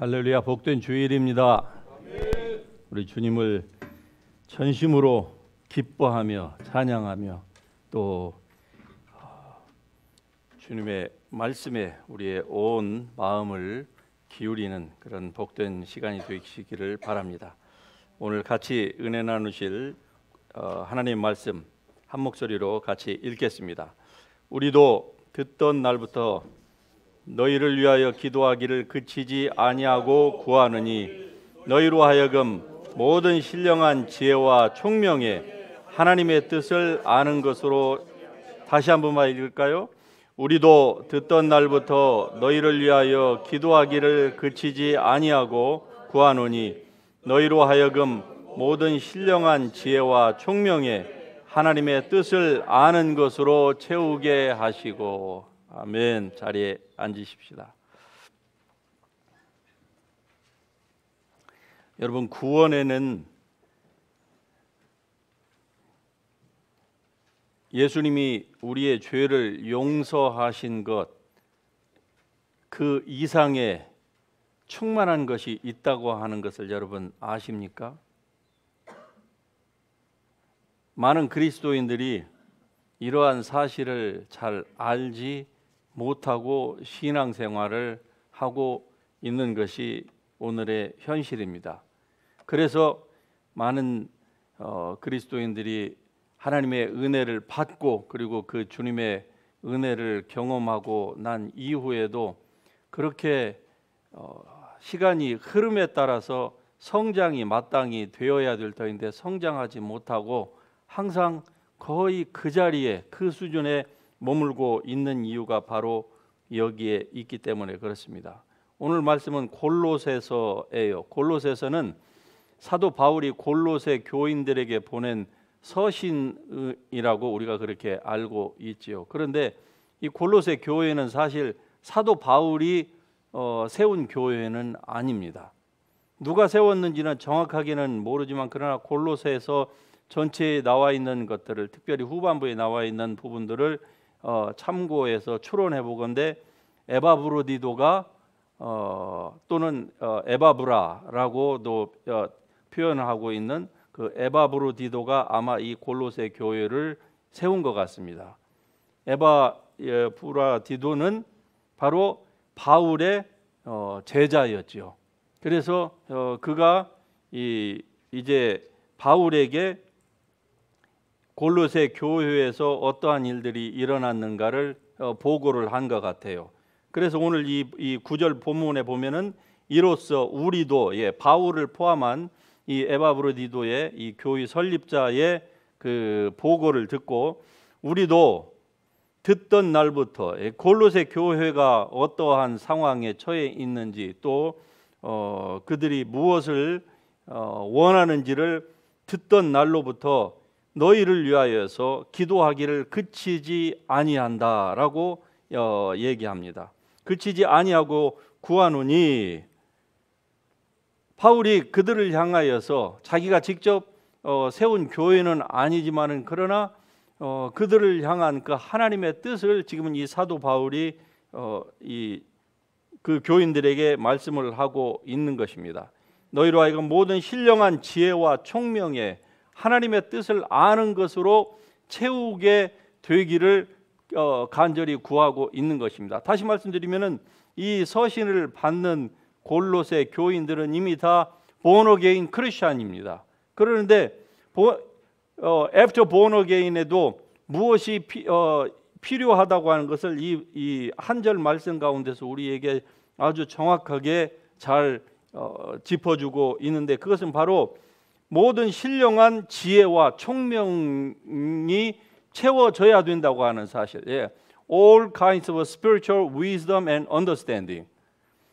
할렐루야, 복된 주일입니다. 우리 주님을 전심으로 기뻐하며 찬양하며 또 주님의 말씀에 우리의 온 마음을 기울이는 그런 복된 시간이 되시기를 바랍니다. 오늘 같이 은혜 나누실 하나님 말씀 한 목소리로 같이 읽겠습니다. 우리도 듣던 날부터 너희를 위하여 기도하기를 그치지 아니하고 구하느니 너희로 하여금 모든 신령한 지혜와 총명에 하나님의 뜻을 아는 것으로. 다시 한 번만 읽을까요? 우리도 듣던 날부터 너희를 위하여 기도하기를 그치지 아니하고 구하노니 너희로 하여금 모든 신령한 지혜와 총명에 하나님의 뜻을 아는 것으로 채우게 하시고. 아멘. 자리에 앉으십시다. 여러분, 구원에는 예수님이 우리의 죄를 용서하신 것 그 이상의 충만한 것이 있다고 하는 것을 여러분 아십니까? 많은 그리스도인들이 이러한 사실을 잘 알지 못하고 신앙생활을 하고 있는 것이 오늘의 현실입니다. 그래서 많은 그리스도인들이 하나님의 은혜를 받고 그리고 그 주님의 은혜를 경험하고 난 이후에도 그렇게 시간이 흐름에 따라서 성장이 마땅히 되어야 될 터인데 성장하지 못하고 항상 거의 그 자리에 그 수준에 머물고 있는 이유가 바로 여기에 있기 때문에 그렇습니다. 오늘 말씀은 골로새서예요. 골로새서는 사도 바울이 골로새 교인들에게 보낸 서신이라고 우리가 그렇게 알고 있지요. 그런데 이 골로새 교회는 사실 사도 바울이 세운 교회는 아닙니다. 누가 세웠는지는 정확하게는 모르지만 그러나 골로새에서 전체에 나와 있는 것들을, 특별히 후반부에 나와 있는 부분들을 참고해서 추론해 보건대 에바브로디도가 또는 에바브라라고도 표현하고 있는 그 에바브로디도가 아마 이 골로새 교회를 세운 것 같습니다. 에바브라디도는 바로 바울의 제자였죠. 그래서 그가 이제 바울에게 골로새 교회에서 어떠한 일들이 일어났는가를 보고를 한 것 같아요. 그래서 오늘 이 구절 본문에 보면은 이로써 우리도, 바울을 포함한 이 에바브로디도의 이 교회 설립자의 그 보고를 듣고 우리도 듣던 날부터 골로새 교회가 어떠한 상황에 처해 있는지 또 그들이 무엇을 원하는지를 듣던 날로부터 너희를 위하여서 기도하기를 그치지 아니한다라고 얘기합니다. 그치지 아니하고 구하노니, 바울이 그들을 향하여서 자기가 직접 세운 교회는 아니지만은 그러나 그들을 향한 그 하나님의 뜻을 지금은 이 사도 바울이 그 교인들에게 말씀을 하고 있는 것입니다. 너희로 하여금 모든 신령한 지혜와 총명에 하나님의 뜻을 아는 것으로 채우게 되기를 간절히 구하고 있는 것입니다. 다시 말씀드리면은 이 서신을 받는 골로새 교인들은 이미 다 born again 크리스천입니다. 그런데 after born again에도 무엇이 필요하다고 하는 것을 이 한 절 말씀 가운데서 우리에게 아주 정확하게 잘 짚어주고 있는데, 그것은 바로 모든 신령한 지혜와 총명이 채워져야 된다고 하는 사실. All kinds of spiritual wisdom and understanding.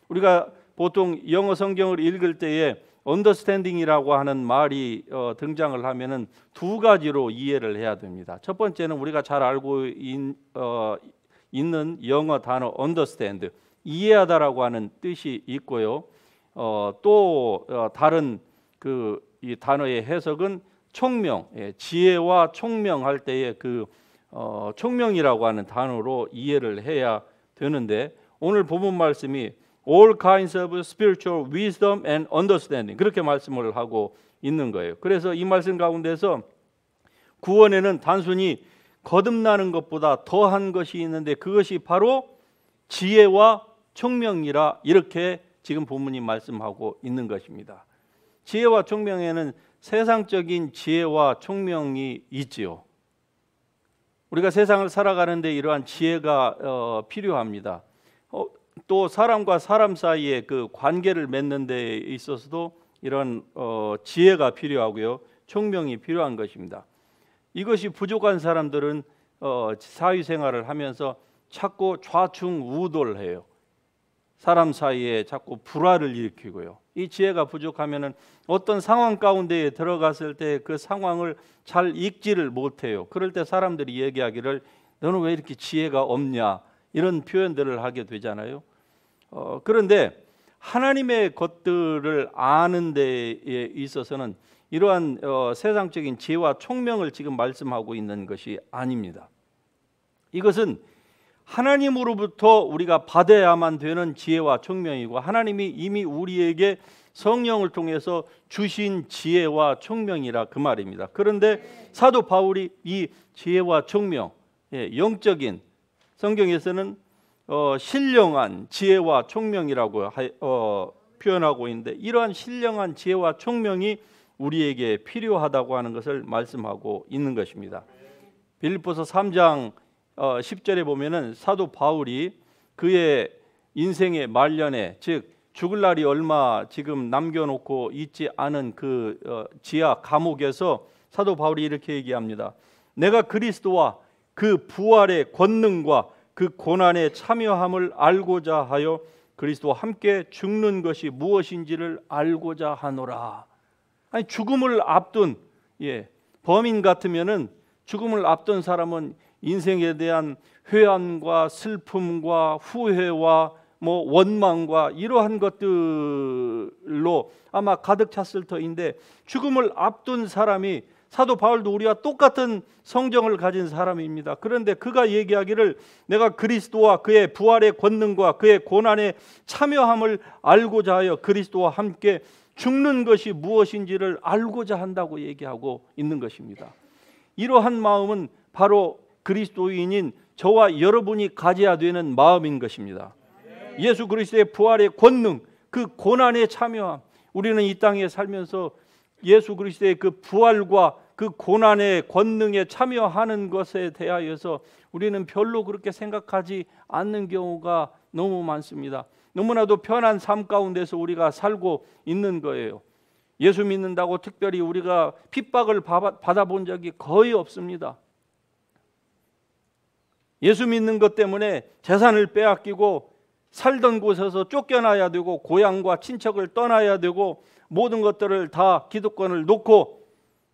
우리가 보통 영어 성경을 읽을 때에 understanding이라고 하는 말이 등장을 하면은 두 가지로 이해를 해야 됩니다. 첫 번째는 우리가 잘 알고 있는 영어 단어 understand, 이해하다라고 하는 뜻이 있고요. 또 다른 이 단어의 해석은 총명, 지혜와 총명할 때의 그 총명이라고 하는 단어로 이해를 해야 되는데, 오늘 본문 말씀이 all kinds of spiritual wisdom and understanding, 그렇게 말씀을 하고 있는 거예요. 그래서 이 말씀 가운데서 구원에는 단순히 거듭나는 것보다 더한 것이 있는데 그것이 바로 지혜와 총명이라, 이렇게 지금 본문이 말씀하고 있는 것입니다. 지혜와 총명에는 세상적인 지혜와 총명이 있지요. 우리가 세상을 살아가는데 이러한 지혜가 필요합니다. 또 사람과 사람 사이의 그 관계를 맺는 데 있어서도 이런 지혜가 필요하고요, 총명이 필요한 것입니다. 이것이 부족한 사람들은 사회생활을 하면서 자꾸 좌충우돌해요. 사람 사이에 자꾸 불화를 일으키고요. 이 지혜가 부족하면은 어떤 상황 가운데에 들어갔을 때 그 상황을 잘 읽지를 못해요. 그럴 때 사람들이 얘기하기를 너는 왜 이렇게 지혜가 없냐, 이런 표현들을 하게 되잖아요. 그런데 하나님의 것들을 아는 데에 있어서는 이러한 세상적인 지혜와 총명을 지금 말씀하고 있는 것이 아닙니다. 이것은 하나님으로부터 우리가 받아야만 되는 지혜와 총명이고, 하나님이 이미 우리에게 성령을 통해서 주신 지혜와 총명이라 그 말입니다. 그런데 사도 바울이 이 지혜와 총명, 영적인, 성경에서는 신령한 지혜와 총명이라고 표현하고 있는데, 이러한 신령한 지혜와 총명이 우리에게 필요하다고 하는 것을 말씀하고 있는 것입니다. 빌립보서 3장 10절에 보면은 사도 바울이 그의 인생의 말년에, 즉 죽을 날이 얼마 지금 남겨놓고 있지 않은 그 지하 감옥에서 사도 바울이 이렇게 얘기합니다. 내가 그리스도와 그 부활의 권능과 그 고난에 참여함을 알고자 하여 그리스도와 함께 죽는 것이 무엇인지를 알고자 하노라. 아니, 죽음을 앞둔 범인 같으면은, 죽음을 앞둔 사람은 인생에 대한 회한과 슬픔과 후회와 원망과 이러한 것들로 아마 가득 찼을 터인데, 죽음을 앞둔 사람이, 사도 바울도 우리와 똑같은 성정을 가진 사람입니다. 그런데 그가 얘기하기를 내가 그리스도와 그의 부활의 권능과 그의 고난에 참여함을 알고자 하여 그리스도와 함께 죽는 것이 무엇인지를 알고자 한다고 얘기하고 있는 것입니다. 이러한 마음은 바로 그리스도인인 저와 여러분이 가져야 되는 마음인 것입니다. 예수 그리스도의 부활의 권능, 그 고난에 참여함. 우리는 이 땅에 살면서 예수 그리스도의 그 부활과 그 고난의 권능에 참여하는 것에 대하여서 우리는 별로 그렇게 생각하지 않는 경우가 너무 많습니다. 너무나도 편한 삶 가운데서 우리가 살고 있는 거예요. 예수 믿는다고 특별히 우리가 핍박을 받아본 적이 거의 없습니다. 예수 믿는 것 때문에 재산을 빼앗기고 살던 곳에서 쫓겨나야 되고 고향과 친척을 떠나야 되고 모든 것들을 다 기득권을 놓고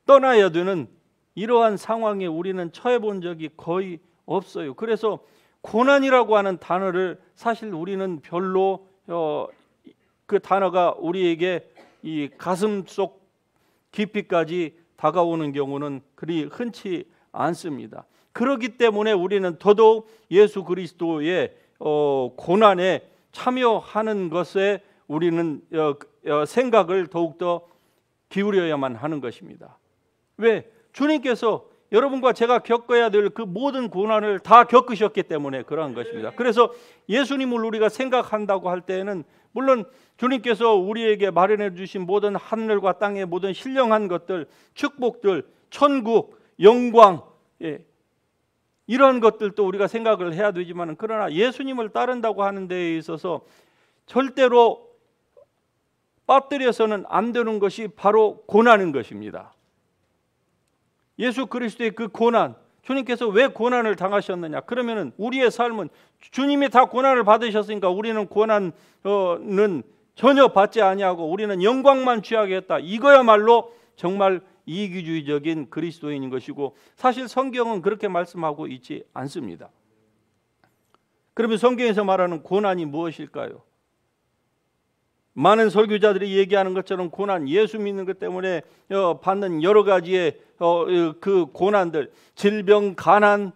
떠나야 되는 이러한 상황에 우리는 처해 본 적이 거의 없어요. 그래서 고난이라고 하는 단어를 사실 우리는 별로 그 단어가 우리에게 이 가슴 속 깊이까지 다가오는 경우는 그리 흔치 않습니다. 그렇기 때문에 우리는 더더욱 예수 그리스도의 고난에 참여하는 것에 우리는 생각을 더욱더 기울여야만 하는 것입니다. 왜? 주님께서 여러분과 제가 겪어야 될 그 모든 고난을 다 겪으셨기 때문에 그러한 것입니다. 그래서 예수님을 우리가 생각한다고 할 때에는 물론 주님께서 우리에게 마련해 주신 모든 하늘과 땅의 모든 신령한 것들, 축복들, 천국, 영광, 이러한 것들도 우리가 생각을 해야 되지만, 그러나 예수님을 따른다고 하는 데에 있어서 절대로 빠뜨려서는 안 되는 것이 바로 고난인 것입니다. 예수 그리스도의 그 고난, 주님께서 왜 고난을 당하셨느냐? 그러면은 우리의 삶은 주님이 다 고난을 받으셨으니까 우리는 고난은 전혀 받지 아니하고 우리는 영광만 취하게 했다. 이거야말로 정말 이기주의적인 그리스도인인 것이고, 사실 성경은 그렇게 말씀하고 있지 않습니다. 그러면 성경에서 말하는 고난이 무엇일까요? 많은 설교자들이 얘기하는 것처럼 고난, 예수 믿는 것 때문에 받는 여러 가지의 그 고난들, 질병, 가난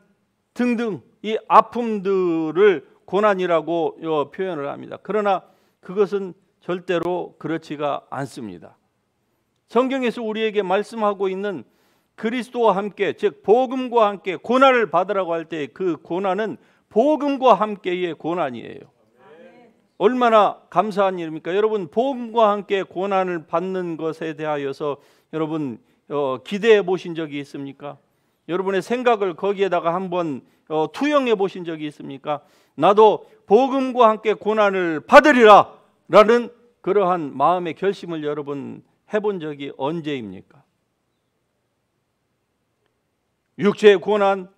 등등 이 아픔들을 고난이라고 표현을 합니다. 그러나 그것은 절대로 그렇지가 않습니다. 성경에서 우리에게 말씀하고 있는 그리스도와 함께, 즉 복음과 함께 고난을 받으라고 할 때 그 고난은 복음과 함께의 고난이에요. 얼마나 감사한 일입니까? 여러분, 복음과 함께 고난을 받는 것에 대하여서 여러분 기대해 보신 적이 있습니까? 여러분의 생각을 거기에다가 한번 투영해 보신 적이 있습니까? 나도 복음과 함께 고난을 받으리라 라는 그러한 마음의 결심을 여러분 해본 적이 언제입니까? 육체의 고난,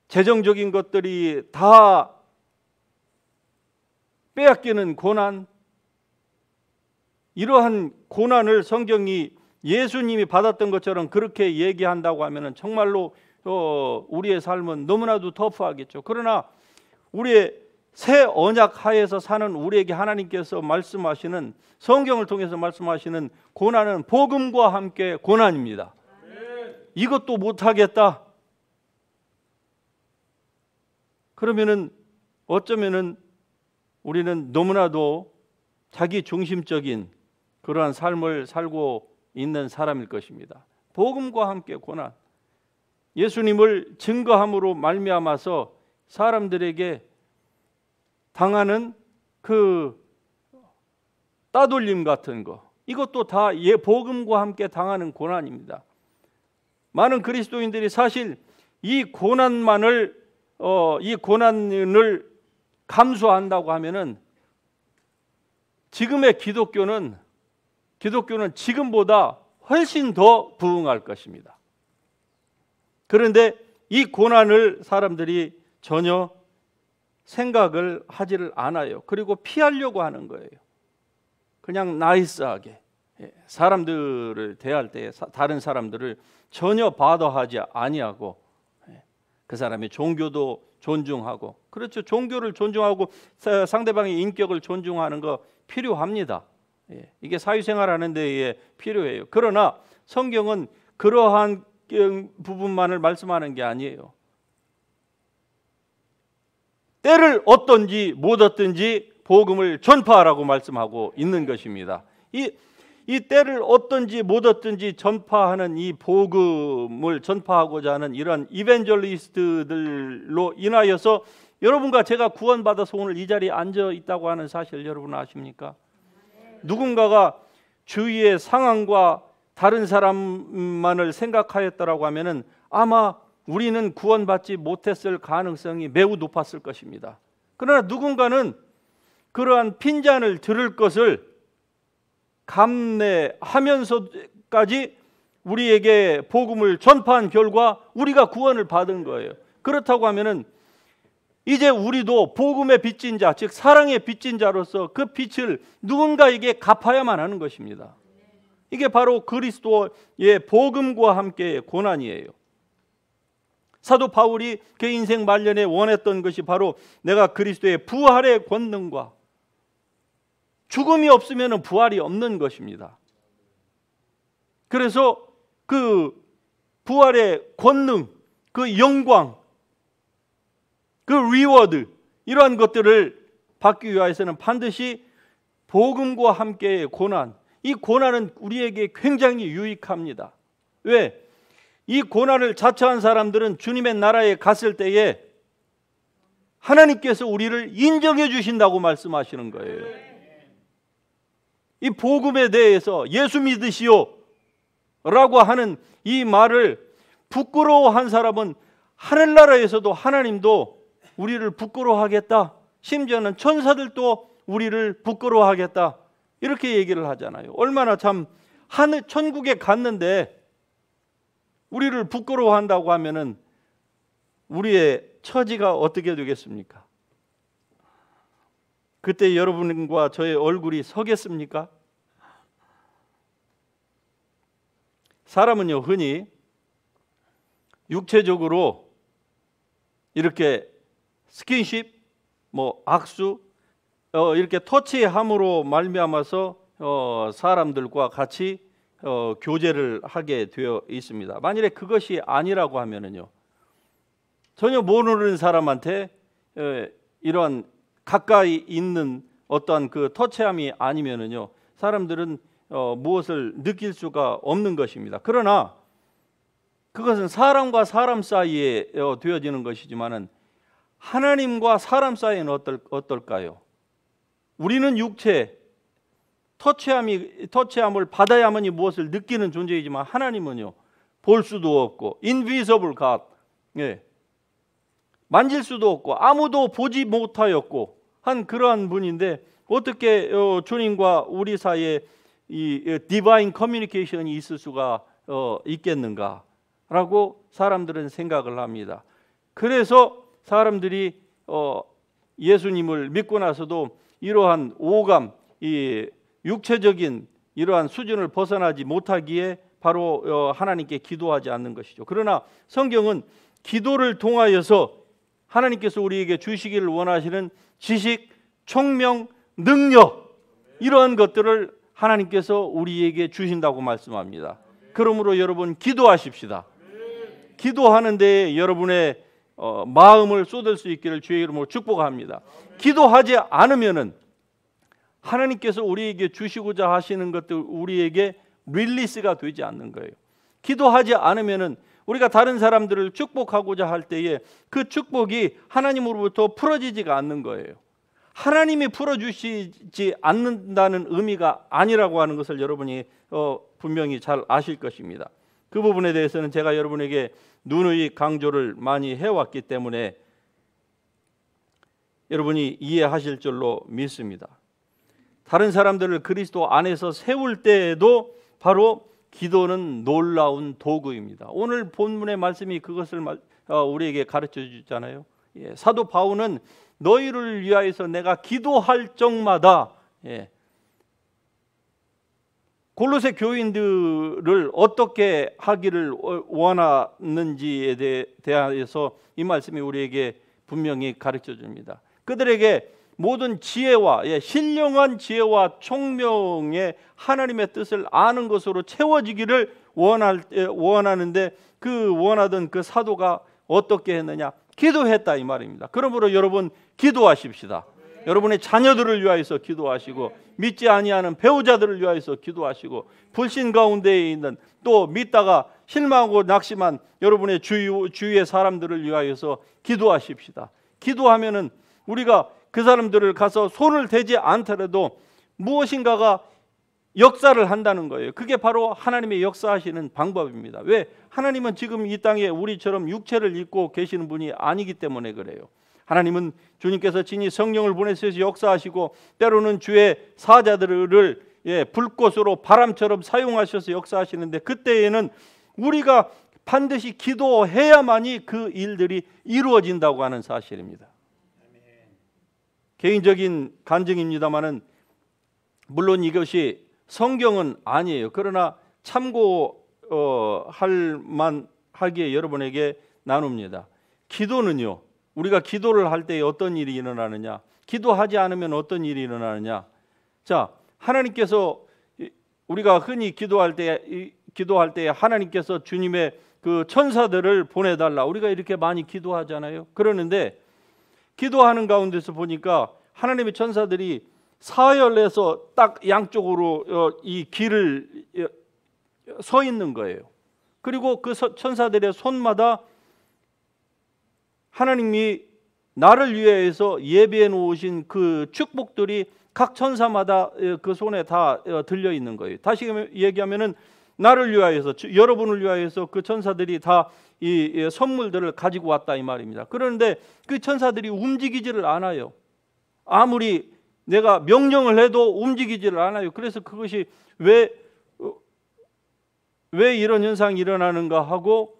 재정적인 것들이 다 빼앗기는 고난, 이러한 고난을 성경이 예수님이 받았던 것처럼 그렇게 얘기한다고 하면 정말로 우리의 삶은 너무나도 터프하겠죠. 그러나 우리의 새 언약 하에서 사는 우리에게 하나님께서 말씀하시는, 성경을 통해서 말씀하시는 고난은 복음과 함께 고난입니다. 이것도 못하겠다. 그러면은 어쩌면은 우리는 너무나도 자기 중심적인 그러한 삶을 살고 있는 사람일 것입니다. 복음과 함께 고난, 예수님을 증거함으로 말미암아서 사람들에게 당하는 그 따돌림 같은 거, 이것도 다 복음과 함께 당하는 고난입니다. 많은 그리스도인들이 사실 이 고난을 감수한다고 하면은 지금의 기독교는 지금보다 훨씬 더 부흥할 것입니다. 그런데 이 고난을 사람들이 전혀 생각을 하지를 않아요. 그리고 피하려고 하는 거예요. 그냥 나이스하게 사람들을 대할 때 다른 사람들을 전혀 바더하지 아니하고 그 사람의 종교도 존중하고, 그렇죠. 종교를 존중하고 상대방의 인격을 존중하는 거 필요합니다. 이게 사회생활 하는 데에 필요해요. 그러나 성경은 그러한 부분만을 말씀하는 게 아니에요. 때를 얻든지 못 얻든지 복음을 전파하라고 말씀하고 있는 것입니다. 이 때를 얻든지 못 얻든지 전파하는 이 복음을 전파하고자 하는 이런 이벤젤리스트들로 인하여서 여러분과 제가 구원받아서 오늘 이 자리에 앉아 있다고 하는 사실 여러분 아십니까? 누군가가 주위의 상황과 다른 사람만을 생각하였다라고 하면은 아마 우리는 구원받지 못했을 가능성이 매우 높았을 것입니다. 그러나 누군가는 그러한 핀잔을 들을 것을 감내하면서까지 우리에게 복음을 전파한 결과 우리가 구원을 받은 거예요. 그렇다고 하면은 이제 우리도 복음의 빚진 자, 즉 사랑의 빚진 자로서 그 빚을 누군가에게 갚아야만 하는 것입니다. 이게 바로 그리스도의 복음과 함께 고난이에요. 사도 바울이 그 인생 말년에 원했던 것이 바로 내가 그리스도의 부활의 권능과, 죽음이 없으면 부활이 없는 것입니다. 그래서 그 부활의 권능, 그 영광, 그 리워드, 이러한 것들을 받기 위해서는 반드시 복음과 함께의 고난, 이 고난은 우리에게 굉장히 유익합니다. 왜? 이 고난을 자처한 사람들은 주님의 나라에 갔을 때에 하나님께서 우리를 인정해 주신다고 말씀하시는 거예요. 이 복음에 대해서 예수 믿으시오 라고 하는 이 말을 부끄러워한 사람은 하늘나라에서도 하나님도 우리를 부끄러워하겠다, 심지어는 천사들도 우리를 부끄러워하겠다, 이렇게 얘기를 하잖아요. 얼마나 참 하늘 천국에 갔는데 우리를 부끄러워한다고 하면은 우리의 처지가 어떻게 되겠습니까? 그때 여러분과 저의 얼굴이 서겠습니까? 사람은요, 흔히 육체적으로 이렇게 스킨십, 악수, 이렇게 터치함으로 말미암아서 사람들과 같이 교제를 하게 되어 있습니다. 만일에 그것이 아니라고 하면은요, 전혀 모르는 사람한테 이런 가까이 있는 어떠한 그 터치함이 아니면은요, 사람들은 무엇을 느낄 수가 없는 것입니다. 그러나 그것은 사람과 사람 사이에 되어지는 것이지만은 하나님과 사람 사이에는 어떨까요? 우리는 육체, 터치함을 받아야만이 무엇을 느끼는 존재이지만 하나님은요, 볼 수도 없고 invisible God, 예, 만질 수도 없고 아무도 보지 못하였고 한 그러한 분인데 어떻게 주님과 우리 사이에 이 디바인 커뮤니케이션이 있을 수가 있겠는가라고 사람들은 생각을 합니다. 그래서 사람들이 예수님을 믿고 나서도 이러한 오감, 이 육체적인 이러한 수준을 벗어나지 못하기에 바로 하나님께 기도하지 않는 것이죠. 그러나 성경은 기도를 통하여서 하나님께서 우리에게 주시기를 원하시는 지식, 총명, 능력, 이러한 것들을 하나님께서 우리에게 주신다고 말씀합니다. 그러므로 여러분 기도하십시다. 기도하는 데에 여러분의 마음을 쏟을 수 있기를 주의 이름으로 축복합니다. 기도하지 않으면은 하나님께서 우리에게 주시고자 하시는 것들 우리에게 릴리스가 되지 않는 거예요. 기도하지 않으면은 우리가 다른 사람들을 축복하고자 할 때에 그 축복이 하나님으로부터 풀어지지가 않는 거예요. 하나님이 풀어주시지 않는다는 의미가 아니라고 하는 것을 여러분이 분명히 잘 아실 것입니다. 그 부분에 대해서는 제가 여러분에게 누누이 강조를 많이 해왔기 때문에 여러분이 이해하실 줄로 믿습니다. 다른 사람들을 그리스도 안에서 세울 때에도 바로 기도는 놀라운 도구입니다. 오늘 본문의 말씀이 그것을 우리에게 가르쳐 주잖아요. 사도 바울은 너희를 위하여서 내가 기도할 적마다, 골로새 교인들을 어떻게 하기를 원하는지에 대해서 이 말씀이 우리에게 분명히 가르쳐 줍니다. 그들에게 모든 지혜와 신령한 지혜와 총명의 하나님의 뜻을 아는 것으로 채워지기를 원하는데 그 원하던 그 사도가 어떻게 했느냐? 기도했다 이 말입니다. 그러므로 여러분 기도하십시다. 여러분의 자녀들을 위하여서 기도하시고 믿지 아니하는 배우자들을 위하여서 기도하시고 불신 가운데에 있는 또 믿다가 실망하고 낙심한 여러분의 주위의 사람들을 위하여서 기도하십시다. 기도하면은 우리가 그 사람들을 가서 손을 대지 않더라도 무엇인가가 역사를 한다는 거예요. 그게 바로 하나님의 역사하시는 방법입니다. 왜? 하나님은 지금 이 땅에 우리처럼 육체를 입고 계시는 분이 아니기 때문에 그래요. 하나님은 주님께서 친히 성령을 보내셔서 역사하시고 때로는 주의 사자들을 불꽃으로 바람처럼 사용하셔서 역사하시는데 그때에는 우리가 반드시 기도해야만이 그 일들이 이루어진다고 하는 사실입니다. 개인적인 간증입니다만은 물론 이것이 성경은 아니에요. 그러나 참고할 만하기에 여러분에게 나눕니다. 기도는요, 우리가 기도를 할 때 어떤 일이 일어나느냐, 기도하지 않으면 어떤 일이 일어나느냐. 자, 하나님께서 우리가 흔히 기도할 때 하나님께서 주님의 그 천사들을 보내달라, 우리가 이렇게 많이 기도하잖아요. 그러는데 기도하는 가운데서 보니까 하나님의 천사들이 사열해서 딱 양쪽으로 이 길을 서 있는 거예요. 그리고 그 천사들의 손마다 하나님이 나를 위해서 예비해 놓으신 그 축복들이 각 천사마다 그 손에 다 들려 있는 거예요. 다시 얘기하면은 나를 위하여서, 여러분을 위하여서 그 천사들이 다 이 선물들을 가지고 왔다 이 말입니다. 그런데 그 천사들이 움직이지를 않아요. 아무리 내가 명령을 해도 움직이지를 않아요. 그래서 그것이 왜 이런 현상이 일어나는가 하고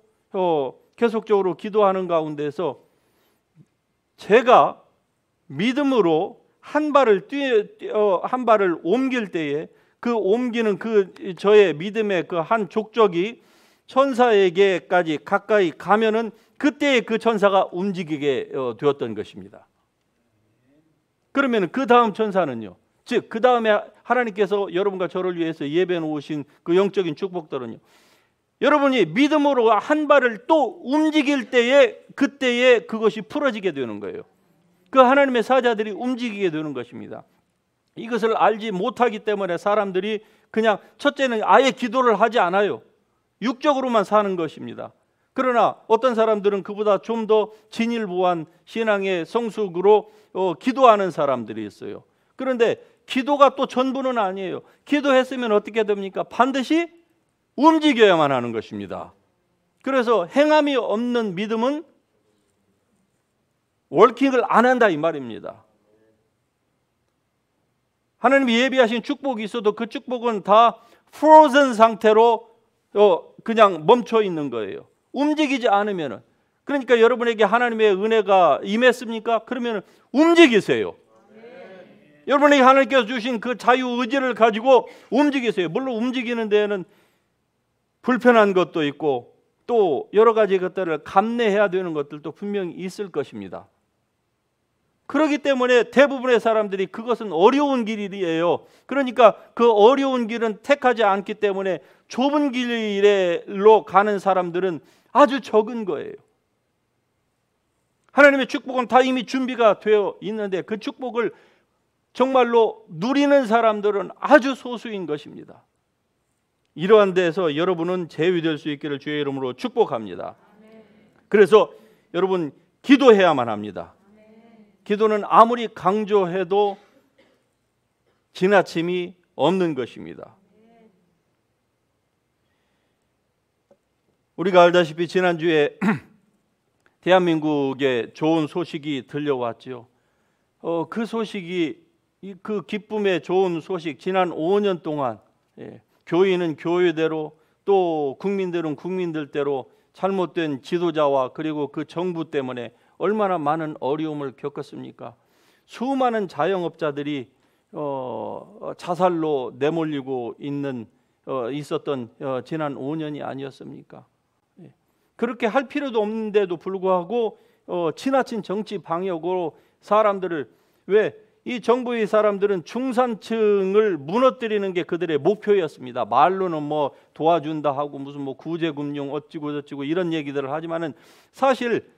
계속적으로 기도하는 가운데서 제가 믿음으로 한 발을 옮길 때에 그 옮기는 그 저의 믿음의 그 한 족적이 천사에게까지 가까이 가면은 그때에 그 천사가 움직이게 되었던 것입니다. 그러면 그 다음 천사는요, 즉 그 다음에 하나님께서 여러분과 저를 위해서 예배해 놓으신 그 영적인 축복들은요, 여러분이 믿음으로 한 발을 또 움직일 때에 그때에 그것이 풀어지게 되는 거예요. 그 하나님의 사자들이 움직이게 되는 것입니다. 이것을 알지 못하기 때문에 사람들이 그냥 첫째는 아예 기도를 하지 않아요. 육적으로만 사는 것입니다. 그러나 어떤 사람들은 그보다 좀 더 진일보한 신앙의 성숙으로 기도하는 사람들이 있어요. 그런데 기도가 또 전부는 아니에요. 기도했으면 어떻게 됩니까? 반드시 움직여야만 하는 것입니다. 그래서 행함이 없는 믿음은 월킹을 안 한다 이 말입니다. 하나님이 예비하신 축복이 있어도 그 축복은 다 프로즌 상태로 그냥 멈춰 있는 거예요. 움직이지 않으면은. 그러니까 여러분에게 하나님의 은혜가 임했습니까? 그러면 움직이세요. 여러분에게 하나님께서 주신 그 자유의지를 가지고 움직이세요. 물론 움직이는 데에는 불편한 것도 있고 또 여러 가지 것들을 감내해야 되는 것들도 분명히 있을 것입니다. 그렇기 때문에 대부분의 사람들이 그것은 어려운 길이에요. 그러니까 그 어려운 길은 택하지 않기 때문에 좁은 길로 가는 사람들은 아주 적은 거예요. 하나님의 축복은 다 이미 준비가 되어 있는데 그 축복을 정말로 누리는 사람들은 아주 소수인 것입니다. 이러한 데서 여러분은 제위될 수 있기를 주의 이름으로 축복합니다. 그래서 여러분 기도해야만 합니다. 기도는 아무리 강조해도 지나침이 없는 것입니다. 우리가 알다시피 지난주에 대한민국에 좋은 소식이 들려왔죠. 그 소식이 그 기쁨의 좋은 소식, 지난 5년 동안 교인은 교회대로 또 국민들은 국민들대로 잘못된 지도자와 그리고 그 정부 때문에 얼마나 많은 어려움을 겪었습니까? 수많은 자영업자들이 자살로 내몰리고 있었던 지난 5년이 아니었습니까? 그렇게 할 필요도 없는데도 불구하고 지나친 정치 방역으로 사람들을 이 정부의 사람들은 중산층을 무너뜨리는 게 그들의 목표였습니다. 말로는 뭐 도와준다 하고 무슨 뭐 구제금융 어찌고 저찌고 이런 얘기들을 하지만은 사실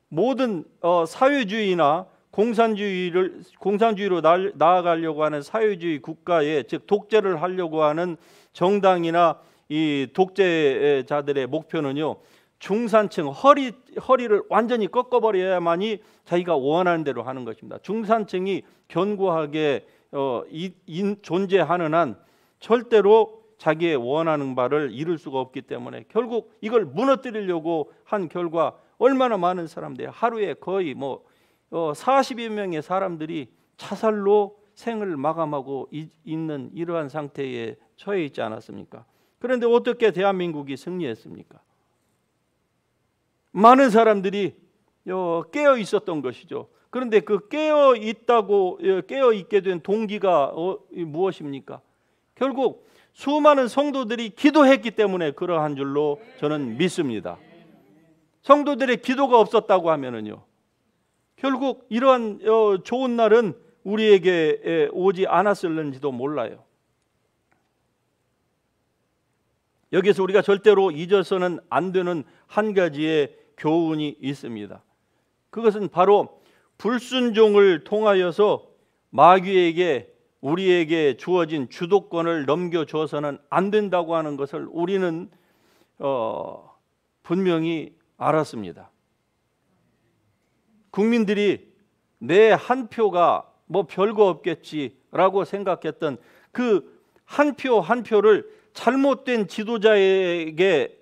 모든 사회주의나 공산주의로 나아가려고 하는 사회주의 국가에 즉 독재를 하려고 하는 정당이나 이 독재자들의 목표는요, 중산층 허리를 완전히 꺾어버려야만이 자기가 원하는 대로 하는 것입니다. 중산층이 견고하게 존재하는 한 절대로 자기의 원하는 바를 이룰 수가 없기 때문에 결국 이걸 무너뜨리려고 한 결과 얼마나 많은 사람들이 하루에 거의 40여 명의 사람들이 자살로 생을 마감하고 있는 이러한 상태에 처해 있지 않았습니까? 그런데 어떻게 대한민국이 승리했습니까? 많은 사람들이 깨어 있었던 것이죠. 그런데 그 깨어 있게 된 동기가 무엇입니까? 결국 수많은 성도들이 기도했기 때문에 그러한 줄로 저는 믿습니다. 성도들의 기도가 없었다고 하면은요, 결국 이러한 좋은 날은 우리에게 오지 않았을는지도 몰라요. 여기서 우리가 절대로 잊어서는 안 되는 한 가지의 교훈이 있습니다. 그것은 바로 불순종을 통하여서 마귀에게 우리에게 주어진 주도권을 넘겨줘서는 안 된다고 하는 것을 우리는 분명히 알았습니다. 국민들이 내 한 표가 뭐 별거 없겠지라고 생각했던 그 한 표 한 표를 잘못된 지도자에게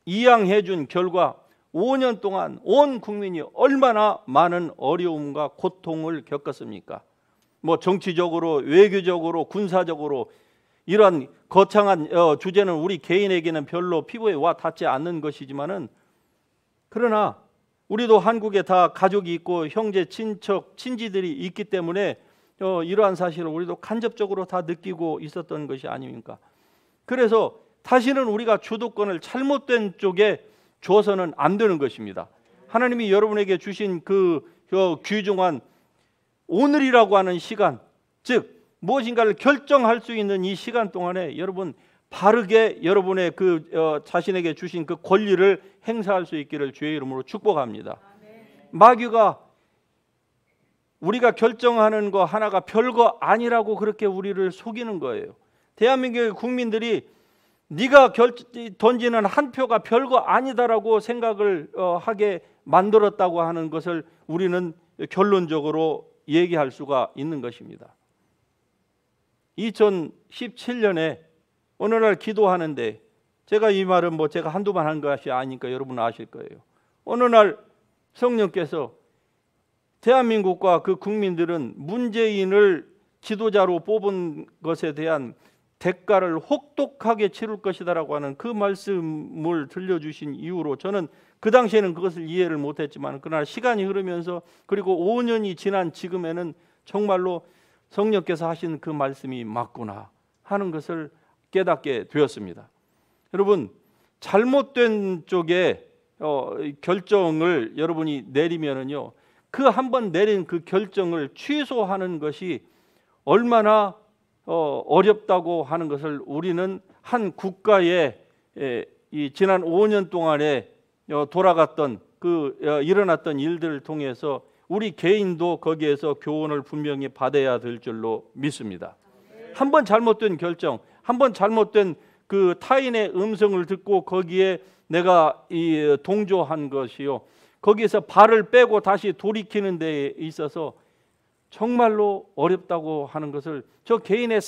이양해 준 결과 5년 동안 온 국민이 얼마나 많은 어려움과 고통을 겪었습니까? 뭐 정치적으로, 외교적으로, 군사적으로 이러한 거창한 주제는 우리 개인에게는 별로 피부에 와 닿지 않는 것이지만은, 그러나 우리도 한국에 다 가족이 있고 형제, 친척, 친지들이 있기 때문에 이러한 사실을 우리도 간접적으로 다 느끼고 있었던 것이 아닙니까? 그래서 다시는 우리가 주도권을 잘못된 쪽에 줘서는 안 되는 것입니다. 하나님이 여러분에게 주신 그 귀중한 오늘이라고 하는 시간, 즉 무엇인가를 결정할 수 있는 이 시간 동안에 여러분 바르게 여러분의 그 자신에게 주신 그 권리를 행사할 수 있기를 주의 이름으로 축복합니다. 마귀가 우리가 결정하는 거 하나가 별거 아니라고 그렇게 우리를 속이는 거예요. 대한민국의 국민들이 네가 던지는 한 표가 별거 아니다라고 생각을 하게 만들었다고 하는 것을 우리는 결론적으로 얘기할 수가 있는 것입니다. 2017년에 어느 날 기도하는데, 제가 이 말은 제가 한두 번 한 것이 아니니까 여러분 아실 거예요. 어느 날 성령께서 대한민국과 그 국민들은 문재인을 지도자로 뽑은 것에 대한 대가를 혹독하게 치를 것이다라고 하는 그 말씀을 들려주신 이후로 저는 그 당시에는 그것을 이해를 못했지만, 그러나 시간이 흐르면서 그리고 5년이 지난 지금에는 정말로 성령께서 하신 그 말씀이 맞구나 하는 것을 깨닫게 되었습니다. 여러분, 잘못된 쪽에 결정을 여러분이 내리면은요, 그 한 번 내린 그 결정을 취소하는 것이 얼마나 어렵다고 하는 것을 우리는 한 국가의 이 지난 5년 동안에 돌아갔던 일어났던 일들을 통해서 우리 개인도 거기에서 교훈을 분명히 받아야 될 줄로 믿습니다. 한 번 잘못된 결정, 한 번 잘못된 그 타인의 음성을 듣고 거기에 내가 동조한 것이요, 거기에서 발을 빼고 다시 돌이키는 데 있어서 정말로 어렵다고 하는 것을 저 개인의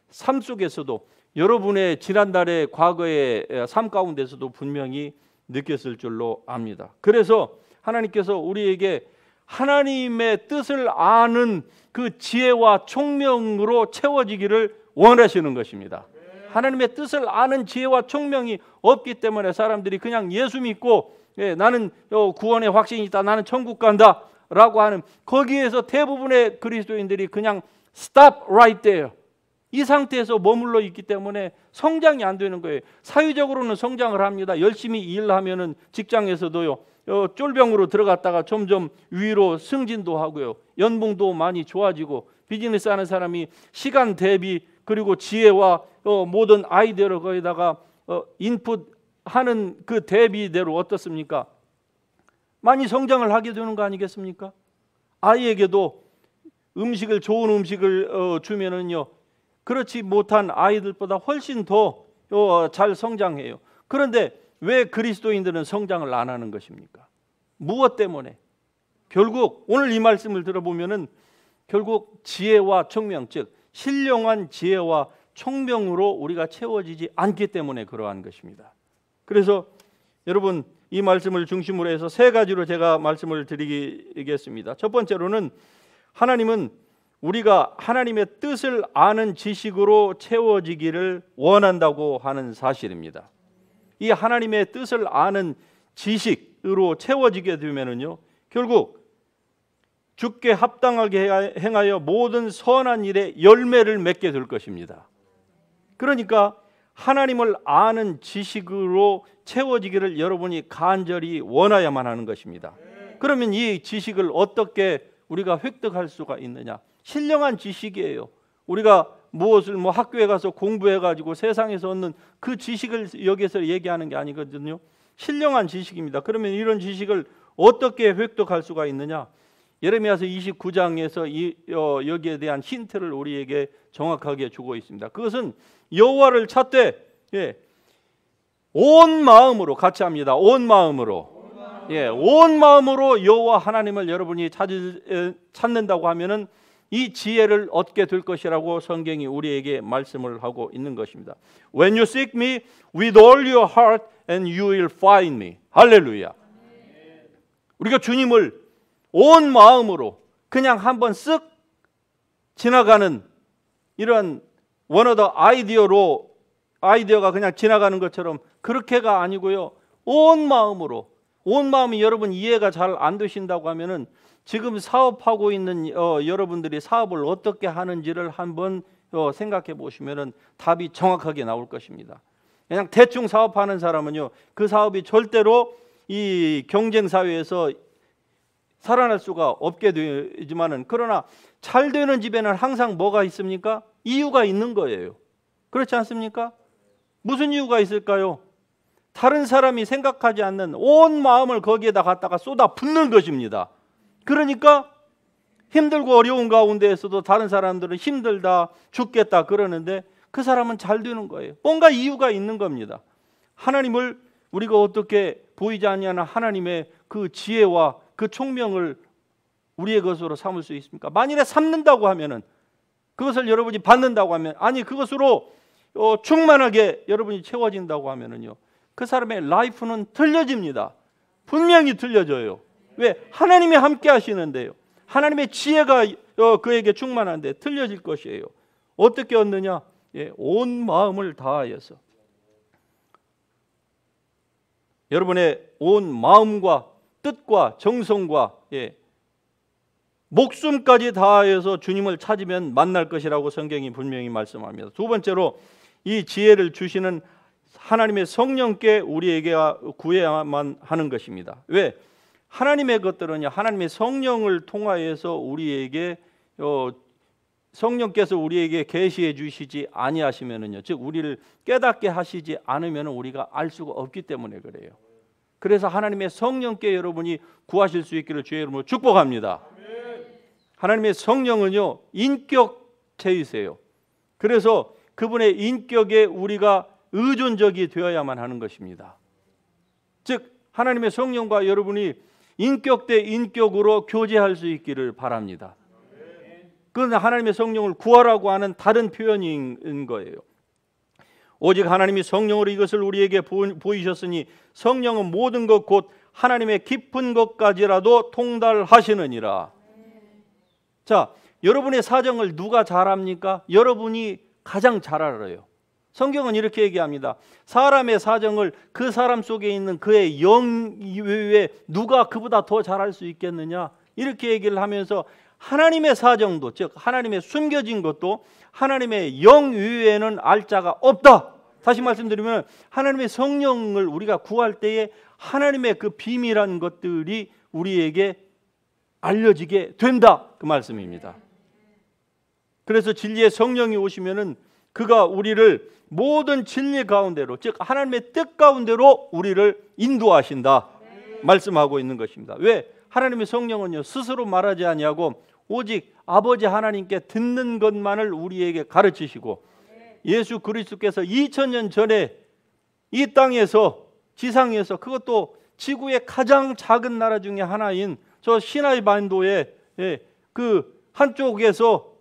삶 속에서도, 여러분의 지난달의 과거의 삶 가운데서도 분명히 느꼈을 줄로 압니다. 그래서 하나님께서 우리에게 하나님의 뜻을 아는 그 지혜와 총명으로 채워지기를 원하시는 것입니다. 하나님의 뜻을 아는 지혜와 총명이 없기 때문에 사람들이 그냥 예수 믿고 나는 구원의 확신이 있다, 나는 천국 간다 라고 하는, 거기에서 대부분의 그리스도인들이 그냥 stop right there, 이 상태에서 머물러 있기 때문에 성장이 안 되는 거예요. 사회적으로는 성장을 합니다. 열심히 일하면은 직장에서도요, 쫄병으로 들어갔다가 점점 위로 승진도 하고요, 연봉도 많이 좋아지고, 비즈니스 하는 사람이 시간 대비 그리고 지혜와 모든 아이디어를 거기다가 인풋하는 그 대비대로 어떻습니까? 많이 성장을 하게 되는 거 아니겠습니까? 아이에게도 좋은 음식을 주면은요, 그렇지 못한 아이들보다 훨씬 더 잘 성장해요. 그런데 왜 그리스도인들은 성장을 안 하는 것입니까? 무엇 때문에? 결국 오늘 이 말씀을 들어보면은 결국 지혜와 총명, 즉 신령한 지혜와 총명으로 우리가 채워지지 않기 때문에 그러한 것입니다. 그래서 여러분, 이 말씀을 중심으로 해서 세 가지로 제가 말씀을 드리겠습니다. 첫 번째로는 하나님은 우리가 하나님의 뜻을 아는 지식으로 채워지기를 원한다고 하는 사실입니다. 이 하나님의 뜻을 아는 지식으로 채워지게 되면은요, 결국 주께 합당하게 행하여 모든 선한 일에 열매를 맺게 될 것입니다. 그러니까 하나님을 아는 지식으로 채워지기를 여러분이 간절히 원하야만 하는 것입니다. 그러면 이 지식을 어떻게 우리가 획득할 수가 있느냐? 신령한 지식이에요. 우리가 무엇을 학교에 가서 공부해가지고 세상에서 얻는 그 지식을 여기서 얘기하는 게 아니거든요. 신령한 지식입니다. 그러면 이런 지식을 어떻게 획득할 수가 있느냐? 예레미야서 29장에서 여기에 대한 힌트를 우리에게 정확하게 주고 있습니다. 그것은 여호와를 찾되, 온 마음으로, 같이 합니다. 온 마음으로, 온 마음으로 여호와 하나님을 여러분이 찾는다고 하면은 이 지혜를 얻게 될 것이라고 성경이 우리에게 말씀을 하고 있는 것입니다. When you seek me with all your heart and you will find me. 할렐루야. 우리가 주님을 온 마음으로 그냥 한번 쓱 지나가는 이런 원어더 아이디어가 그냥 지나가는 것처럼 그렇게가 아니고요, 온 마음으로. 온 마음이 여러분 이해가 잘 안 되신다고 하면은 지금 사업하고 있는 여러분들이 사업을 어떻게 하는지를 한번 생각해 보시면은 답이 정확하게 나올 것입니다. 그냥 대충 사업하는 사람은요, 그 사업이 절대로 이 경쟁 사회에서 살아날 수가 없게 되지만은, 그러나 잘 되는 집에는 항상 뭐가 있습니까? 이유가 있는 거예요. 그렇지 않습니까? 무슨 이유가 있을까요? 다른 사람이 생각하지 않는 온 마음을 거기에다 갖다가 쏟아 붓는 것입니다. 그러니까 힘들고 어려운 가운데에서도 다른 사람들은 힘들다, 죽겠다 그러는데 그 사람은 잘 되는 거예요. 뭔가 이유가 있는 겁니다. 하나님을 우리가 어떻게 보이지 않냐는 하나님의 그 지혜와 그 총명을 우리의 것으로 삼을 수 있습니까? 만일에 삼는다고 하면은, 그것을 여러분이 받는다고 하면, 아니 그것으로 충만하게 여러분이 채워진다고 하면은요, 그 사람의 라이프는 틀려집니다. 분명히 틀려져요. 왜? 하나님이 함께 하시는데요. 하나님의 지혜가 그에게 충만한데 틀려질 것이에요. 어떻게 얻느냐? 온 마음을 다하여서. 여러분의 온 마음과 뜻과 정성과 목숨까지 다하여서 주님을 찾으면 만날 것이라고 성경이 분명히 말씀합니다. 두 번째로 이 지혜를 주시는 하나님의 성령께 우리에게 구해야만 하는 것입니다. 왜? 하나님의 것들은요, 하나님의 성령을 통하여서 우리에게 성령께서 우리에게 계시해 주시지 아니하시면은요, 즉 우리를 깨닫게 하시지 않으면 우리가 알 수가 없기 때문에 그래요. 그래서 하나님의 성령께 여러분이 구하실 수 있기를 주의 이름으로 축복합니다. 하나님의 성령은요, 인격체이세요. 그래서 그분의 인격에 우리가 의존적이 되어야만 하는 것입니다. 즉 하나님의 성령과 여러분이 인격 대 인격으로 교제할 수 있기를 바랍니다. 그건 하나님의 성령을 구하라고 하는 다른 표현인 거예요. 오직 하나님이 성령으로 이것을 우리에게 보이셨으니 성령은 모든 것 곧 하나님의 깊은 것까지라도 통달하시느니라. 자, 여러분의 사정을 누가 잘 압니까? 여러분이 가장 잘 알아요. 성경은 이렇게 얘기합니다. 사람의 사정을 그 사람 속에 있는 그의 영 이외에 누가 그보다 더 잘 알 수 있겠느냐? 이렇게 얘기를 하면서 하나님의 사정도, 즉 하나님의 숨겨진 것도 하나님의 영 이외에는 알 자가 없다. 다시 말씀드리면 하나님의 성령을 우리가 구할 때에 하나님의 그 비밀한 것들이 우리에게 알려지게 된다, 그 말씀입니다. 그래서 진리의 성령이 오시면은 그가 우리를 모든 진리 가운데로, 즉 하나님의 뜻 가운데로 우리를 인도하신다 말씀하고 있는 것입니다. 왜? 하나님의 성령은요, 스스로 말하지 아니하고 오직 아버지 하나님께 듣는 것만을 우리에게 가르치시고, 예수 그리스도께서 2000년 전에 이 땅에서, 지상에서, 그것도 지구의 가장 작은 나라 중에 하나인 저 시나이 반도의 그 한쪽에서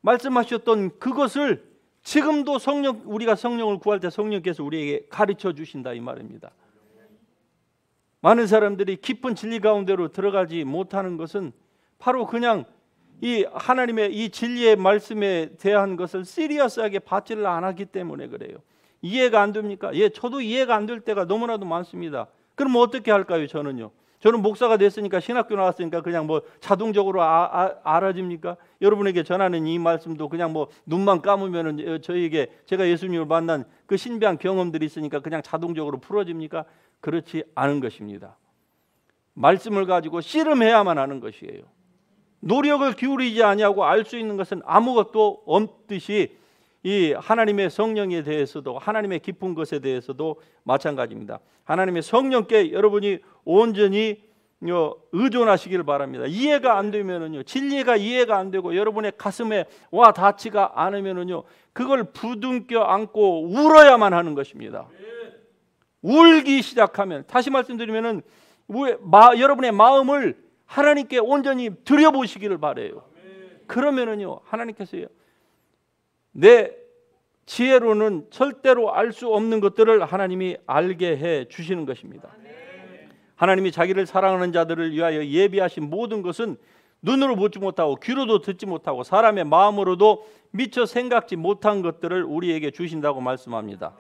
말씀하셨던 그것을 지금도 우리가 성령을 구할 때 성령께서 우리에게 가르쳐 주신다, 이 말입니다. 많은 사람들이 깊은 진리 가운데로 들어가지 못하는 것은 바로 그냥 이 하나님의 이 진리의 말씀에 대한 것을 시리어스하게 받지를 않았기 때문에 그래요. 이해가 안 됩니까? 저도 이해가 안 될 때가 너무나도 많습니다. 그럼 어떻게 할까요? 저는 목사가 됐으니까, 신학교 나왔으니까 그냥 뭐 자동적으로 알아집니까? 여러분에게 전하는 이 말씀도 그냥 뭐 눈만 감으면은 제가 예수님을 만난 그 신비한 경험들이 있으니까 그냥 자동적으로 풀어집니까? 그렇지 않은 것입니다. 말씀을 가지고 씨름해야만 하는 것이에요. 노력을 기울이지 아니하고 알 수 있는 것은 아무것도 없듯이 이 하나님의 성령에 대해서도, 하나님의 깊은 것에 대해서도 마찬가지입니다. 하나님의 성령께 여러분이 온전히 의존하시기를 바랍니다. 이해가 안 되면은요, 진리가 이해가 안 되고 여러분의 가슴에 와 닿지가 않으면은요, 그걸 부둥켜 안고 울어야만 하는 것입니다. 울기 시작하면, 다시 말씀드리면은 여러분의 마음을 하나님께 온전히 드려보시기를 바래요. 그러면은요, 하나님께서요, 내 지혜로는 절대로 알 수 없는 것들을 하나님이 알게 해 주시는 것입니다. 하나님이 자기를 사랑하는 자들을 위하여 예비하신 모든 것은 눈으로 보지 못하고 귀로도 듣지 못하고 사람의 마음으로도 미처 생각지 못한 것들을 우리에게 주신다고 말씀합니다.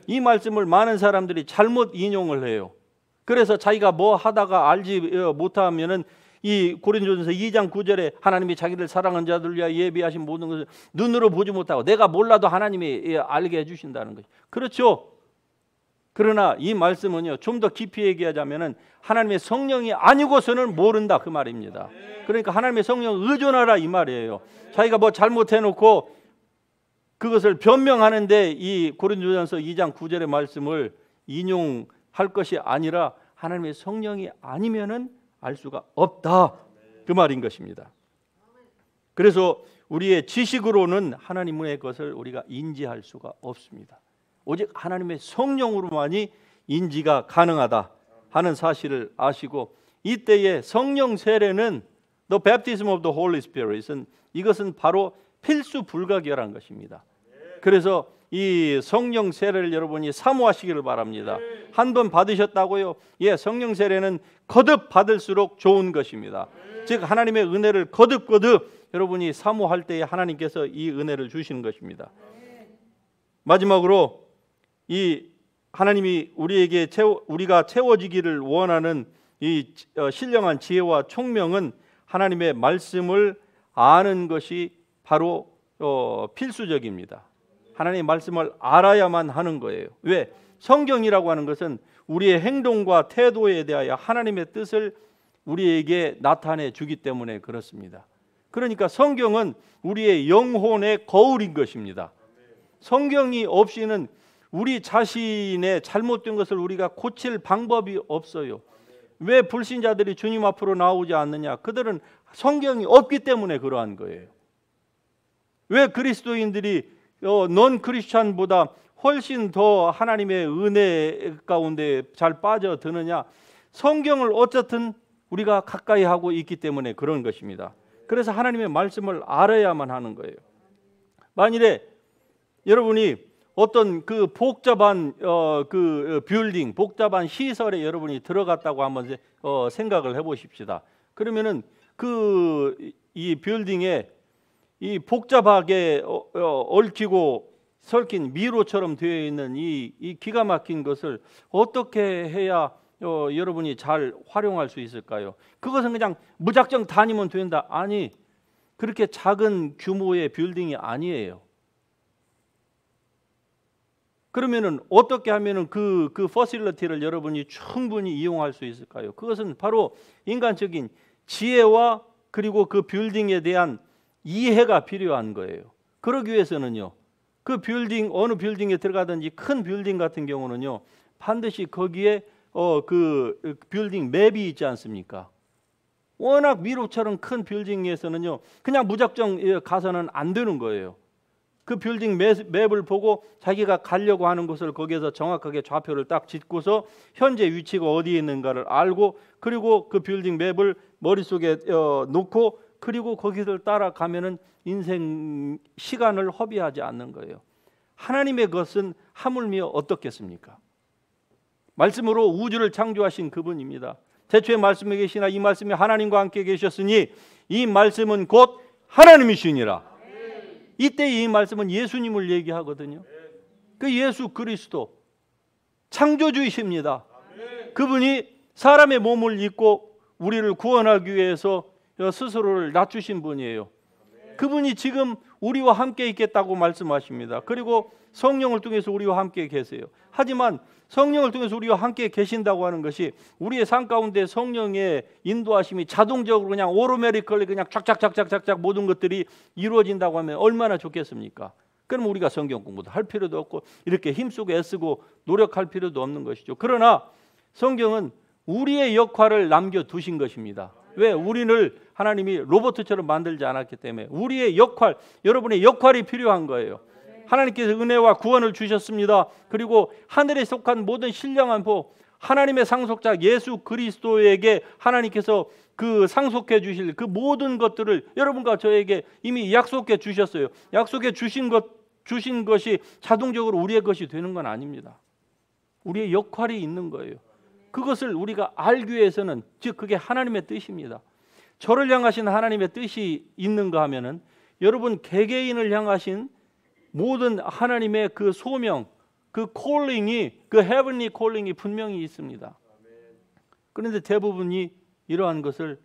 이 말씀을 많은 사람들이 잘못 인용을 해요. 그래서 자기가 뭐 하다가 알지 못하면은 이 고린도전서 2장 9절에 하나님이 자기를 사랑하는 자들을 위하여 예비하신 모든 것을 눈으로 보지 못하고 내가 몰라도 하나님이 알게 해주신다는 것이, 그렇죠. 그러나 이 말씀은요, 좀 더 깊이 얘기하자면은 하나님의 성령이 아니고서는 모른다, 그 말입니다. 그러니까 하나님의 성령 의존하라, 이 말이에요. 자기가 뭐 잘못해놓고 그것을 변명하는데 이 고린도전서 2장 9절의 말씀을 인용할 것이 아니라 하나님의 성령이 아니면은 알 수가 없다, 그 말인 것입니다. 그래서 우리의 지식으로는 하나님의 것을 우리가 인지할 수가 없습니다. 오직 하나님의 성령으로만이 인지가 가능하다 하는 사실을 아시고, 이때의 성령 세례는 The baptism of the Holy Spirit, 이것은 바로 필수 불가결한 것입니다. 그래서 이 성령 세례를 여러분이 사모하시기를 바랍니다. 한 번 받으셨다고요? 예, 성령 세례는 거듭 받을수록 좋은 것입니다. 즉 하나님의 은혜를 거듭 여러분이 사모할 때에 하나님께서 이 은혜를 주시는 것입니다. 마지막으로 이 하나님이 우리가 채워지기를 원하는 이 신령한 지혜와 총명은 하나님의 말씀을 아는 것이 바로 필수적입니다. 하나님의 말씀을 알아야만 하는 거예요. 왜? 성경이라고 하는 것은 우리의 행동과 태도에 대하여 하나님의 뜻을 우리에게 나타내 주기 때문에 그렇습니다. 그러니까 성경은 우리의 영혼의 거울인 것입니다. 성경이 없이는 우리 자신의 잘못된 것을 우리가 고칠 방법이 없어요. 왜 불신자들이 주님 앞으로 나오지 않느냐? 그들은 성경이 없기 때문에 그러한 거예요. 왜 그리스도인들이 넌 크리스찬보다 훨씬 더 하나님의 은혜 가운데 잘 빠져드느냐? 성경을 어쨌든 우리가 가까이 하고 있기 때문에 그런 것입니다. 그래서 하나님의 말씀을 알아야만 하는 거예요. 만일에 여러분이 어떤 그 복잡한 빌딩, 복잡한 시설에 여러분이 들어갔다고 한번 생각을 해보십시다. 그러면은 이 빌딩에 이 복잡하게 얽히고 설킨 미로처럼 되어 있는 이 기가 막힌 것을 어떻게 해야 여러분이 잘 활용할 수 있을까요? 그것은 그냥 무작정 다니면 된다. 아니, 그렇게 작은 규모의 빌딩이 아니에요. 그러면은 어떻게 하면은 그 퍼실리티를 여러분이 충분히 이용할 수 있을까요? 그것은 바로 인간적인 지혜와 그리고 그 빌딩에 대한 이해가 필요한 거예요. 그러기 위해서는요, 그 빌딩, 어느 빌딩에 들어가든지 큰 빌딩 같은 경우는요, 반드시 거기에 그 빌딩 맵이 있지 않습니까? 워낙 미로처럼 큰 빌딩에서는요, 그냥 무작정 가서는 안 되는 거예요. 그 빌딩 맵을 보고 자기가 가려고 하는 곳을 거기에서 정확하게 좌표를 딱 짓고서 현재 위치가 어디에 있는가를 알고, 그리고 그 빌딩 맵을 머릿속에 놓고, 그리고 거기를 따라가면은 인생 시간을 허비하지 않는 거예요. 하나님의 것은 하물며 어떻겠습니까? 말씀으로 우주를 창조하신 그분입니다. 태초에 말씀에 계시나 이 말씀이 하나님과 함께 계셨으니 이 말씀은 곧 하나님이시니라. 이때 이 말씀은 예수님을 얘기하거든요. 그 예수 그리스도 창조주이십니다. 그분이 사람의 몸을 입고 우리를 구원하기 위해서 스스로를 낮추신 분이에요. 그분이 지금 우리와 함께 있겠다고 말씀하십니다. 그리고 성령을 통해서 우리와 함께 계세요. 하지만 성령을 통해서 우리와 함께 계신다고 하는 것이 우리의 삶 가운데 성령의 인도하심이 자동적으로 그냥 오토매티컬리 그냥 쫙쫙쫙쫙쫙 모든 것들이 이루어진다고 하면 얼마나 좋겠습니까? 그럼 우리가 성경 공부도 할 필요도 없고 이렇게 힘쓰고 애쓰고 노력할 필요도 없는 것이죠. 그러나 성경은 우리의 역할을 남겨두신 것입니다. 왜? 우리를 하나님이 로봇처럼 만들지 않았기 때문에 우리의 역할, 여러분의 역할이 필요한 거예요. 하나님께서 은혜와 구원을 주셨습니다. 그리고 하늘에 속한 모든 신령한 복, 하나님의 상속자 예수 그리스도에게 하나님께서 그 상속해 주실 그 모든 것들을 여러분과 저에게 이미 약속해 주셨어요. 약속해 주신 것이 자동적으로 우리의 것이 되는 건 아닙니다. 우리의 역할이 있는 거예요. 그것을 우리가 알기 위해서는, 즉 그게 하나님의 뜻입니다. 저를 향하신 하나님의 뜻이 있는가 하면은 여러분 개개인을 향하신 모든 하나님의 그 소명, 그 콜링이, 그 헤븐리 콜링이 분명히 있습니다. 그런데 대부분이 이러한 것을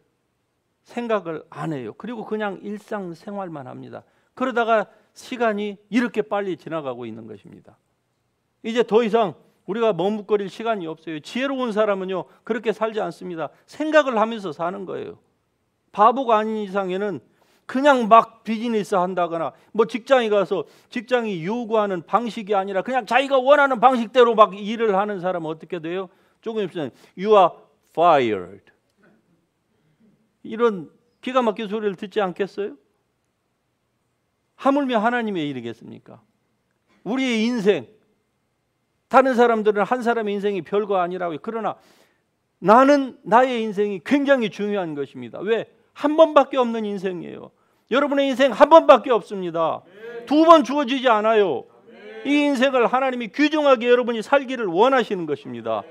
생각을 안 해요. 그리고 그냥 일상생활만 합니다. 그러다가 시간이 이렇게 빨리 지나가고 있는 것입니다. 이제 더 이상 우리가 머뭇거릴 시간이 없어요. 지혜로운 사람은요 그렇게 살지 않습니다. 생각을 하면서 사는 거예요. 바보가 아닌 이상에는 그냥 막 비즈니스 한다거나 뭐 직장에 가서 직장이 요구하는 방식이 아니라 그냥 자기가 원하는 방식대로 막 일을 하는 사람은 어떻게 돼요? 조금 있으면 You are fired. 이런 기가 막힌 소리를 듣지 않겠어요? 하물며 하나님의 일이겠습니까? 우리의 인생, 다른 사람들은 한 사람의 인생이 별거 아니라고요. 그러나 나는 나의 인생이 굉장히 중요한 것입니다. 왜? 한 번밖에 없는 인생이에요. 여러분의 인생 한 번밖에 없습니다. 두 번 주어지지 않아요. 이 인생을 하나님이 귀중하게 여러분이 살기를 원하시는 것입니다.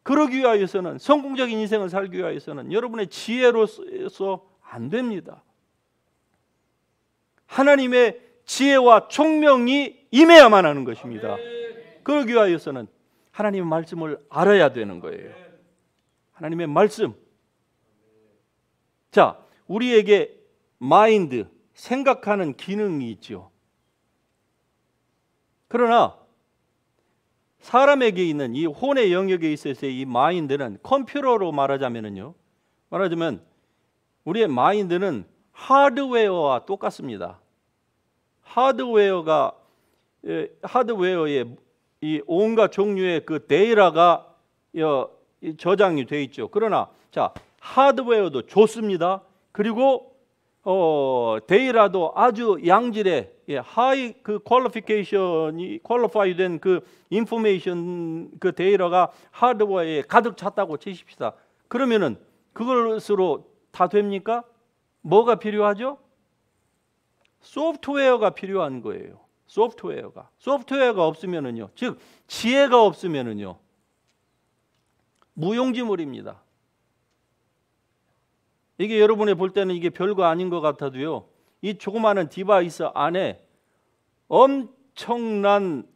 그러기 위하여서는, 성공적인 인생을 살기 위하여서는 여러분의 지혜로서 안 됩니다. 하나님의 지혜와 총명이 임해야만 하는 것입니다. 그러기 위하여서는 하나님의 말씀을 알아야 되는 거예요. 하나님의 말씀. 자, 우리에게 마인드, 생각하는 기능이 있죠. 그러나 사람에게 있는 이 혼의 영역에 있어서의 이 마인드는, 컴퓨터로 말하자면 우리의 마인드는 하드웨어와 똑같습니다. 하드웨어에 이 온갖 종류의 그 데이터가 저장이 되어 있죠. 그러나 자, 하드웨어도 좋습니다. 그리고 데이터도 아주 양질의 하이 그 퀄리피케이션이 퀄리파이 된 그 인포메이션 그 데이터가 하드웨어에 가득 찼다고 치십시다. 그러면은 그것으로 다 됩니까? 뭐가 필요하죠? 소프트웨어가 필요한 거예요. 소프트웨어가 없으면은요, 즉 지혜가 없으면은요, 무용지물입니다. 이게 여러분이 볼 때는 이게 별거 아닌 것 같아도요, 이 조그마한 디바이스 안에 엄청난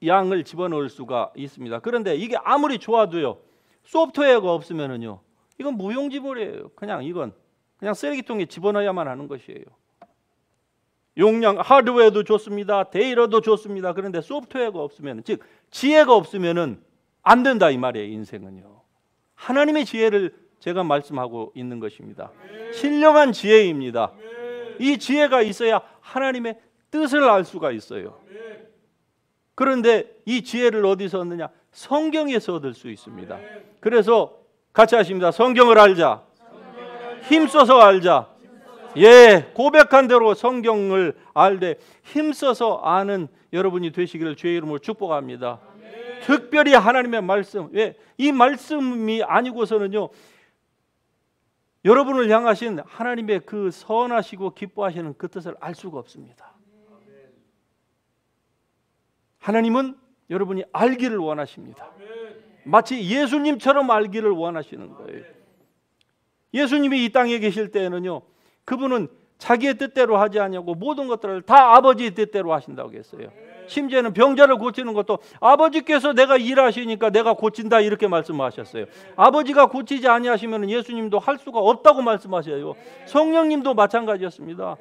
양을 집어넣을 수가 있습니다. 그런데 이게 아무리 좋아도요, 소프트웨어가 없으면은요, 이건 무용지물이에요. 이건 그냥 쓰레기통에 집어넣어야만 하는 것이에요. 용량, 하드웨어도 좋습니다. 데이터도 좋습니다. 그런데 소프트웨어가 없으면, 즉 지혜가 없으면은 안 된다 이 말이에요. 인생은요. 하나님의 지혜를 제가 말씀하고 있는 것입니다. 신령한 지혜입니다. 이 지혜가 있어야 하나님의 뜻을 알 수가 있어요. 그런데 이 지혜를 어디서 얻느냐? 성경에서 얻을 수 있습니다. 그래서 같이 하십니다. 성경을 알자. 힘써서 알자. 예, 고백한 대로 성경을 알되 힘써서 아는 여러분이 되시기를 주의 이름으로 축복합니다. 특별히 하나님의 말씀, 왜? 이 말씀이 아니고서는요, 여러분을 향하신 하나님의 그 선하시고 기뻐하시는 그 뜻을 알 수가 없습니다. 하나님은 여러분이 알기를 원하십니다. 마치 예수님처럼 알기를 원하시는 거예요. 예수님이 이 땅에 계실 때에는요, 그분은 자기의 뜻대로 하지 않냐고 모든 것들을 다 아버지의 뜻대로 하신다고 했어요. 심지어는 병자를 고치는 것도 아버지께서 내가 일하시니까 내가 고친다 이렇게 말씀하셨어요. 아버지가 고치지 아니하시면 예수님도 할 수가 없다고 말씀하셔요. 성령님도 마찬가지였습니다.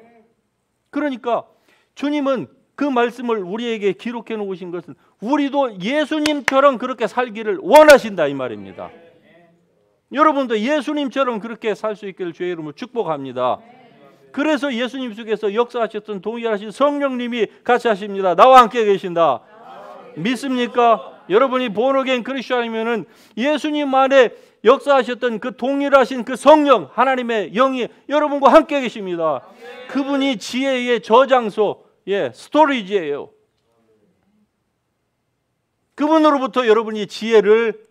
그러니까 주님은 그 말씀을 우리에게 기록해 놓으신 것은 우리도 예수님처럼 그렇게 살기를 원하신다 이 말입니다. 여러분도 예수님처럼 그렇게 살 수 있기를 주의 이름으로 축복합니다. 그래서 예수님 속에서 역사하셨던 동일하신 성령님이 같이 하십니다. 나와 함께 계신다. 믿습니까? 여러분이 본어게인 크리스천이면은 예수님 안에 역사하셨던 그 동일하신 그 성령 하나님의 영이 여러분과 함께 계십니다. 그분이 지혜의 저장소, 스토리지예요. 그분으로부터 여러분이 지혜를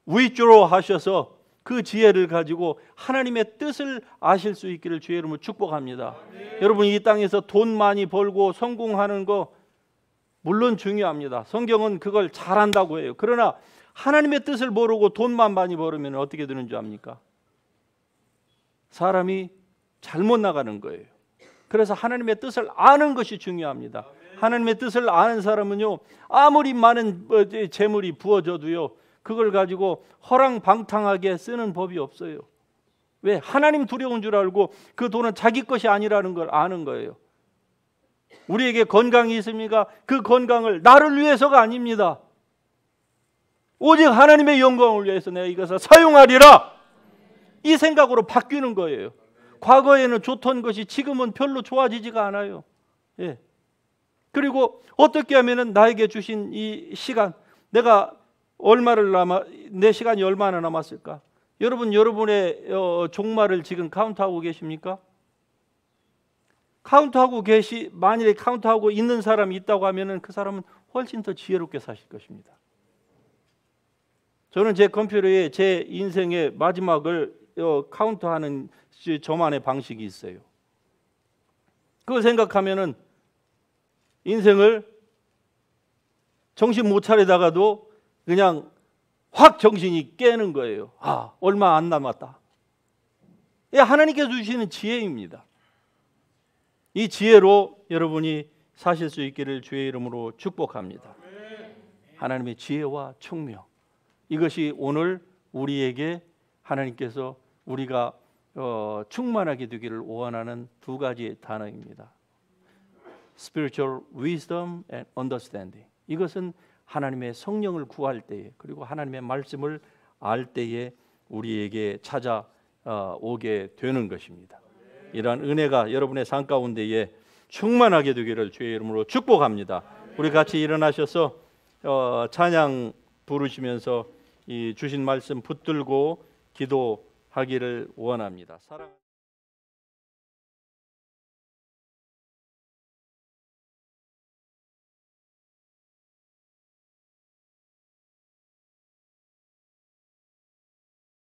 위주로 하셔서 그 지혜를 가지고 하나님의 뜻을 아실 수 있기를 주의 이름으로 축복합니다. 여러분이 이 땅에서 돈 많이 벌고 성공하는 거 물론 중요합니다. 성경은 그걸 잘한다고 해요. 그러나 하나님의 뜻을 모르고 돈만 많이 벌으면 어떻게 되는 줄 압니까? 사람이 잘못 나가는 거예요. 그래서 하나님의 뜻을 아는 것이 중요합니다. 하나님의 뜻을 아는 사람은요, 아무리 많은 재물이 부어져도요, 그걸 가지고 허랑방탕하게 쓰는 법이 없어요. 왜? 하나님 두려운 줄 알고 그 돈은 자기 것이 아니라는 걸 아는 거예요. 우리에게 건강이 있습니까? 그 건강을 나를 위해서가 아닙니다. 오직 하나님의 영광을 위해서 내가 이것을 사용하리라, 이 생각으로 바뀌는 거예요. 과거에는 좋던 것이 지금은 별로 좋아지지가 않아요. 그리고 어떻게 하면은 나에게 주신 이 시간, 내가 내 시간이 얼마나 남았을까? 여러분, 여러분의 종말을 지금 카운트하고 계십니까? 만일에 카운트하고 있는 사람이 있다고 하면은 그 사람은 훨씬 더 지혜롭게 사실 것입니다. 저는 제 컴퓨터에 제 인생의 마지막을 카운트하는 저만의 방식이 있어요. 그걸 생각하면은 인생을 정신 못 차리다가도 그냥 확 정신이 깨는 거예요. 아, 얼마 안 남았다. 하나님께서 주시는 지혜입니다. 이 지혜로 여러분이 사실 수 있기를 주의 이름으로 축복합니다. 하나님의 지혜와 총명, 이것이 오늘 우리에게 하나님께서 우리가 충만하게 되기를 원하는 두 가지의 단어입니다. Spiritual wisdom and understanding. 이것은 하나님의 성령을 구할 때에, 그리고 하나님의 말씀을 알 때에 우리에게 찾아오게 되는 것입니다. 이러한 은혜가 여러분의 삶 가운데에 충만하게 되기를 주의 이름으로 축복합니다. 우리 같이 일어나셔서 찬양 부르시면서 이 주신 말씀 붙들고 기도하기를 원합니다. 사랑.